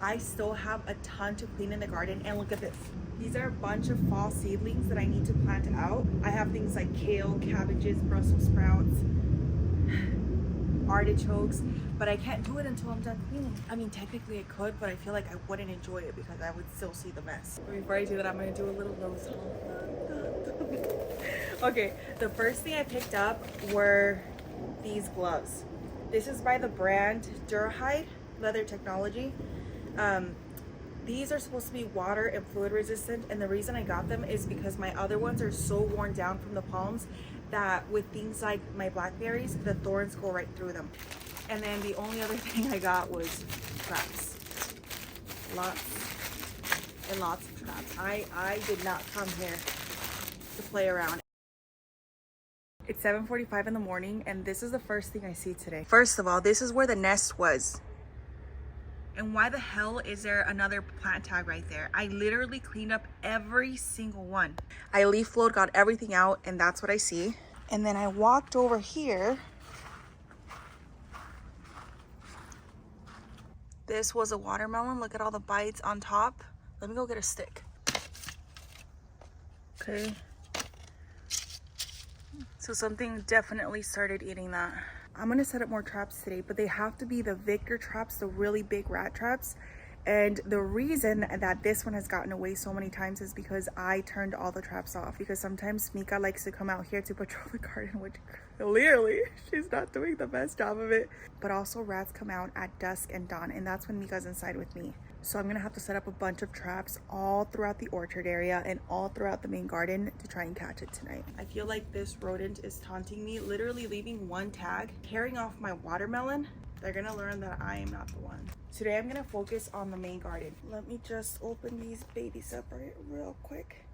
I still have a ton to clean in the garden, and look at this. These are a bunch of fall seedlings that I need to plant out. I have things like kale, cabbages, Brussels sprouts, artichokes, but I can't do it until I'm done cleaning. I mean, technically I could, but I feel like I wouldn't enjoy it because I would still see the mess. But before I do that, I'm gonna do a little nose haul. Okay, the first thing I picked up were these gloves. This is by the brand Durahide Leather Technology. These are supposed to be water and fluid resistant, and the reason I got them is because my other ones are so worn down from the palms that with things like my blackberries, the thorns go right through them. And then the only other thing I got was traps. Lots and lots of traps. I did not come here to play around. It's 7:45 in the morning, and this is the first thing I see today. First of all, this is where the nest was. And why the hell is there another plant tag right there? I literally cleaned up every single one. I leaf blowed, got everything out, and that's what I see. And then I walked over here. This was a watermelon. Look at all the bites on top. Let me go get a stick. Okay. So something definitely started eating that. I'm gonna set up more traps today, but they have to be the Victor traps, the really big rat traps. And the reason that this one has gotten away so many times is because I turned all the traps off, because sometimes Mika likes to come out here to patrol the garden, which clearly she's not doing the best job of it. But also rats come out at dusk and dawn, and that's when Mika's inside with me. So I'm gonna have to set up a bunch of traps all throughout the orchard area and all throughout the main garden to try and catch it tonight. I feel like this rodent is taunting me, literally leaving one tag, tearing off my watermelon. They're gonna learn that I am not the one. Today I'm gonna focus on the main garden. Let me just open these babies up real quick.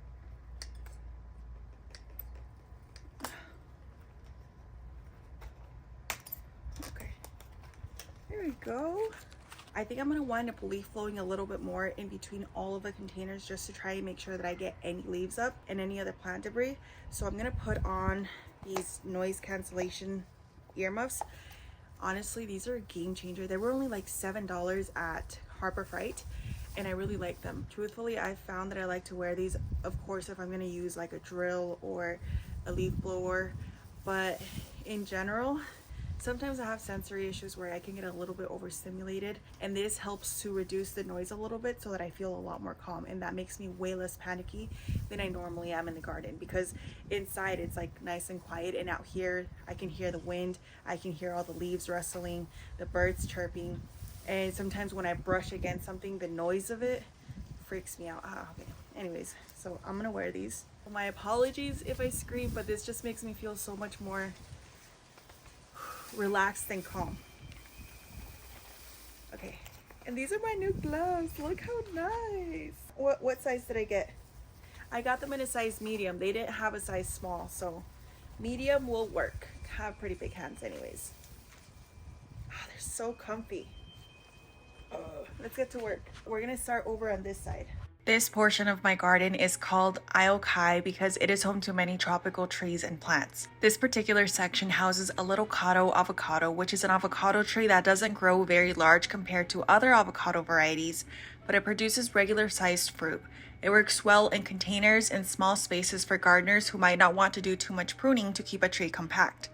Okay, there we go. I think I'm gonna wind up leaf blowing a little bit more in between all of the containers just to try and make sure that I get any leaves up and any other plant debris. So I'm gonna put on these noise cancellation earmuffs. Honestly, these are a game changer. They were only like $7 at Harbor Freight, and I really like them. Truthfully, I found that I like to wear these, of course, if I'm gonna use like a drill or a leaf blower, but in general, sometimes I have sensory issues where I can get a little bit overstimulated, and this helps to reduce the noise a little bit so that I feel a lot more calm, and that makes me way less panicky than I normally am in the garden, because inside it's like nice and quiet, and out here I can hear the wind, I can hear all the leaves rustling, the birds chirping, and sometimes when I brush against something, the noise of it freaks me out. Okay. Anyways, so I'm gonna wear these. My apologies if I scream, but this just makes me feel so much more relaxed and calm. Okay, and these are my new gloves. Look how nice. What size did I get? I got them in a size medium. They didn't have a size small, so medium will work. I have pretty big hands anyways. Oh, they're so comfy. Let's get to work. We're gonna start over on this side. This portion of my garden is called Iokai because it is home to many tropical trees and plants. This particular section houses a little Kato avocado, which is an avocado tree that doesn't grow very large compared to other avocado varieties, but it produces regular sized fruit. It works well in containers and small spaces for gardeners who might not want to do too much pruning to keep a tree compact.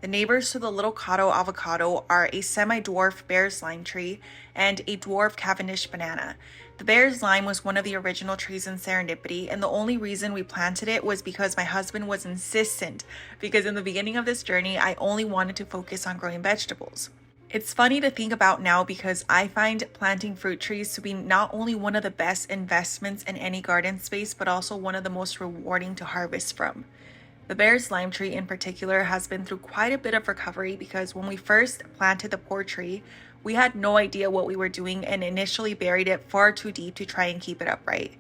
The neighbors to the little Kato avocado are a semi-dwarf bear's lime tree and a dwarf Cavendish banana. The bear's lime was one of the original trees in Serendipity, and the only reason we planted it was because my husband was insistent, because in the beginning of this journey, I only wanted to focus on growing vegetables. It's funny to think about now because I find planting fruit trees to be not only one of the best investments in any garden space, but also one of the most rewarding to harvest from. The bear's lime tree in particular has been through quite a bit of recovery because when we first planted the poor tree, we had no idea what we were doing and initially buried it far too deep to try and keep it upright.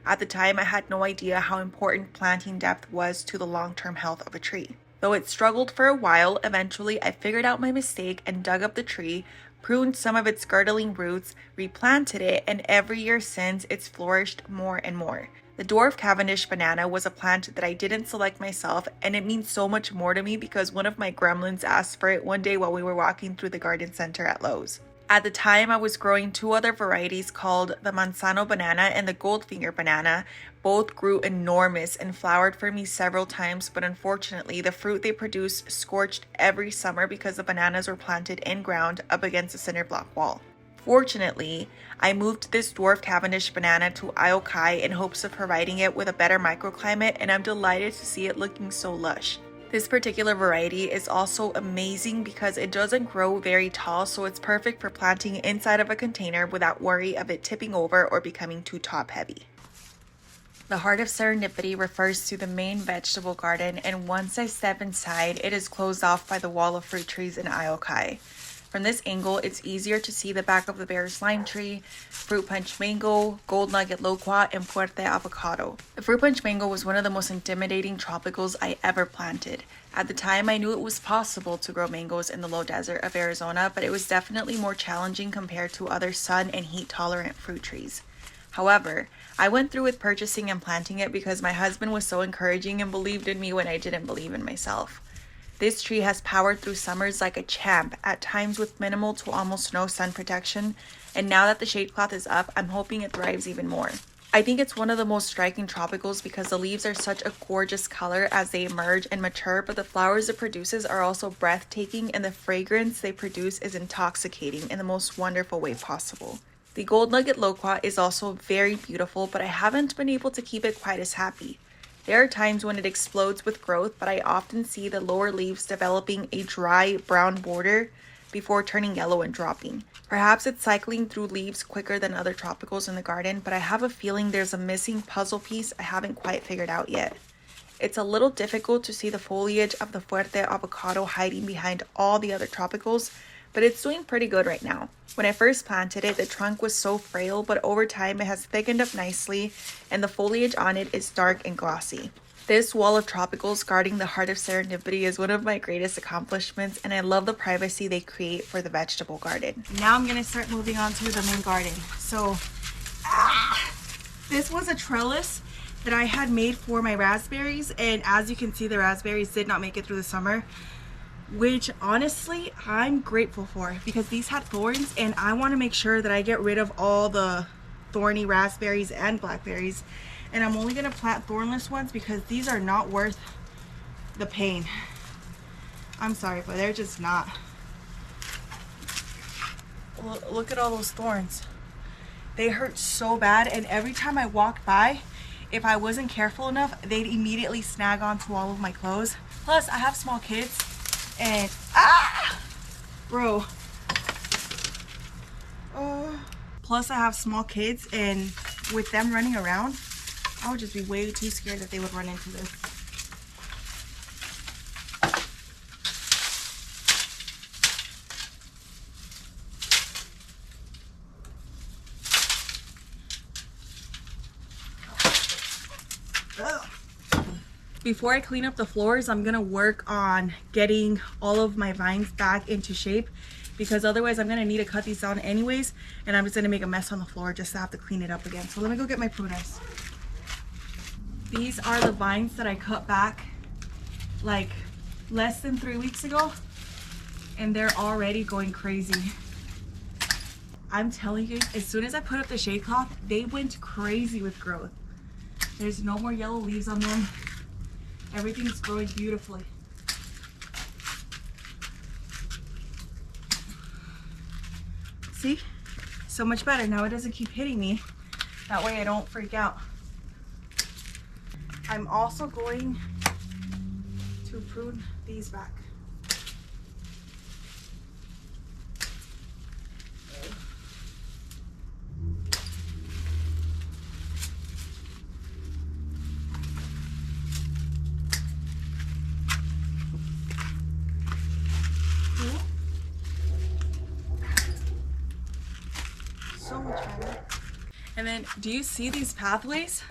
At the time, I had no idea how important planting depth was to the long-term health of a tree. Though it struggled for a while, eventually I figured out my mistake and dug up the tree, pruned some of its girdling roots, replanted it, and every year since it's flourished more and more. The dwarf Cavendish banana was a plant that I didn't select myself, and it means so much more to me because one of my gremlins asked for it one day while we were walking through the garden center at Lowe's. At the time, I was growing two other varieties called the Manzano banana and the Goldfinger banana. Both grew enormous and flowered for me several times, but unfortunately, the fruit they produced scorched every summer because the bananas were planted in ground up against a cinder block wall. Fortunately, I moved this dwarf Cavendish banana to HOA in hopes of providing it with a better microclimate, and I'm delighted to see it looking so lush. This particular variety is also amazing because it doesn't grow very tall, so it's perfect for planting inside of a container without worry of it tipping over or becoming too top heavy. The Heart of Serendipity refers to the main vegetable garden, and once I step inside, it is closed off by the wall of fruit trees in HOA. From this angle, it's easier to see the back of the Bear's Lime Tree, Fruit Punch Mango, Gold Nugget Loqua, and Fuerte Avocado. The Fruit Punch Mango was one of the most intimidating tropicals I ever planted. At the time, I knew it was possible to grow mangoes in the low desert of Arizona, but it was definitely more challenging compared to other sun and heat tolerant fruit trees. However, I went through with purchasing and planting it because my husband was so encouraging and believed in me when I didn't believe in myself. This tree has powered through summers like a champ, at times with minimal to almost no sun protection, and now that the shade cloth is up, I'm hoping it thrives even more. I think it's one of the most striking tropicals because the leaves are such a gorgeous color as they emerge and mature, but the flowers it produces are also breathtaking, and the fragrance they produce is intoxicating in the most wonderful way possible. The Gold Nugget Loqua is also very beautiful, but I haven't been able to keep it quite as happy. There are times when it explodes with growth, but I often see the lower leaves developing a dry brown border before turning yellow and dropping. Perhaps it's cycling through leaves quicker than other tropicals in the garden, but I have a feeling there's a missing puzzle piece I haven't quite figured out yet. It's a little difficult to see the foliage of the Fuerte Avocado hiding behind all the other tropicals, but it's doing pretty good right now. When I first planted it, the trunk was so frail, but over time it has thickened up nicely and the foliage on it is dark and glossy. This wall of tropicals guarding the Heart of Serendipity is one of my greatest accomplishments, and I love the privacy they create for the vegetable garden. Now I'm gonna start moving on to the main garden. So, this was a trellis that I had made for my raspberries, and as you can see, the raspberries did not make it through the summer, which honestly I'm grateful for because these had thorns, and I want to make sure that I get rid of all the thorny raspberries and blackberries, and I'm only going to plant thornless ones because these are not worth the pain. I'm sorry, but they're just not. Look at all those thorns. They hurt so bad, and every time I walked by, if I wasn't careful enough, they'd immediately snag onto all of my clothes. Plus I have small kids, and bro, plus I have small kids, and with them running around, I would just be way too scared that they would run into this. Before I clean up the floors, I'm gonna work on getting all of my vines back into shape, because otherwise I'm gonna need to cut these down anyways, and I'm just gonna make a mess on the floor just to have to clean it up again. So let me go get my pruners. These are the vines that I cut back like less than 3 weeks ago, and they're already going crazy. I'm telling you, as soon as I put up the shade cloth, they went crazy with growth. There's no more yellow leaves on them. Everything's growing beautifully. See? So much better. Now it doesn't keep hitting me. That way I don't freak out. I'm also going to prune these back. So much better. And then, do you see these pathways?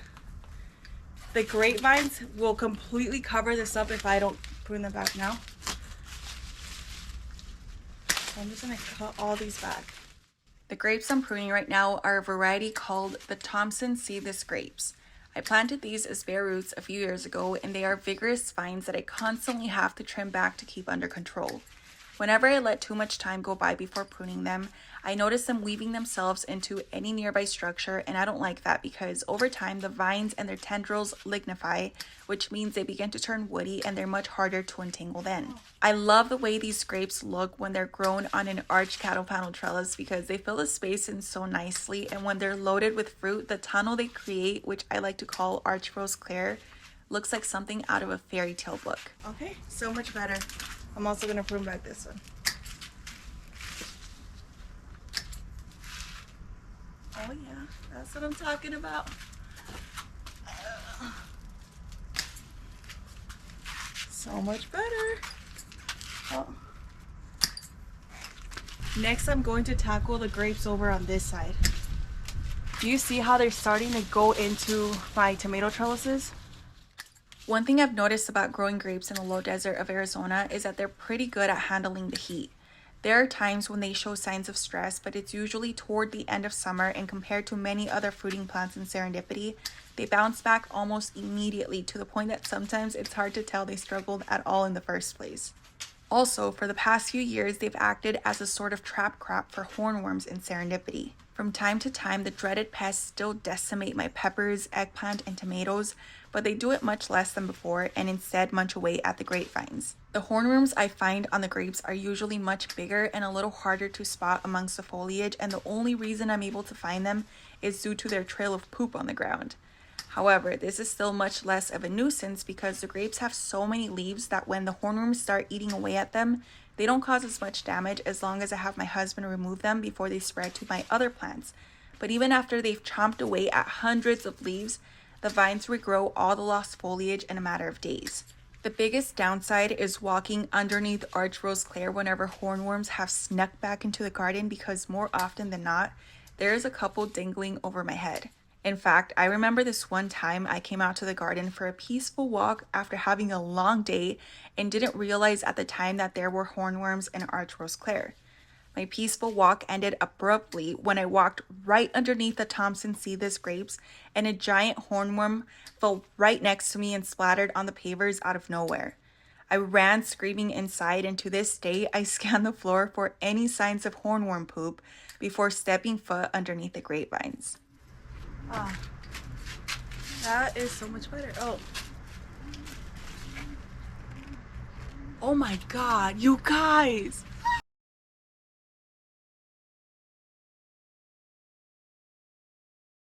The grapevines will completely cover this up if I don't prune them back now. So I'm just gonna cut all these back. The grapes I'm pruning right now are a variety called the Thompson seedless grapes. I planted these as bare roots a few years ago, and they are vigorous vines that I constantly have to trim back to keep under control. Whenever I let too much time go by before pruning them, I notice them weaving themselves into any nearby structure, and I don't like that because over time the vines and their tendrils lignify, which means they begin to turn woody and they're much harder to untangle then. I love the way these grapes look when they're grown on an arched cattle panel trellis because they fill the space in so nicely, and when they're loaded with fruit, the tunnel they create, which I like to call arch rose clair, looks like something out of a fairy tale book. Okay, so much better. I'm also gonna prune back this one. Oh yeah, that's what I'm talking about. So much better. Oh. Next, I'm going to tackle the grapes over on this side. Do you see how they're starting to go into my tomato trellises? One thing I've noticed about growing grapes in the low desert of Arizona is that they're pretty good at handling the heat. There are times when they show signs of stress, but it's usually toward the end of summer, and compared to many other fruiting plants in Serendipity, they bounce back almost immediately to the point that sometimes it's hard to tell they struggled at all in the first place. Also, for the past few years, they've acted as a sort of trap crop for hornworms in Serendipity. From time to time, the dreaded pests still decimate my peppers, eggplant, and tomatoes, but they do it much less than before and instead munch away at the grapevines. The hornworms I find on the grapes are usually much bigger and a little harder to spot amongst the foliage, and the only reason I'm able to find them is due to their trail of poop on the ground. However, this is still much less of a nuisance because the grapes have so many leaves that when the hornworms start eating away at them, they don't cause as much damage as long as I have my husband remove them before they spread to my other plants. But even after they've chomped away at hundreds of leaves, the vines regrow all the lost foliage in a matter of days. The biggest downside is walking underneath arch rose clair whenever hornworms have snuck back into the garden because more often than not, there is a couple dangling over my head. In fact, I remember this one time I came out to the garden for a peaceful walk after having a long day and didn't realize at the time that there were hornworms in arch rose clair. My peaceful walk ended abruptly when I walked right underneath the Thompson seedless grapes and a giant hornworm fell right next to me and splattered on the pavers out of nowhere. I ran screaming inside, and to this day I scan the floor for any signs of hornworm poop before stepping foot underneath the grapevines. Ah, that is so much better. Oh my God, you guys!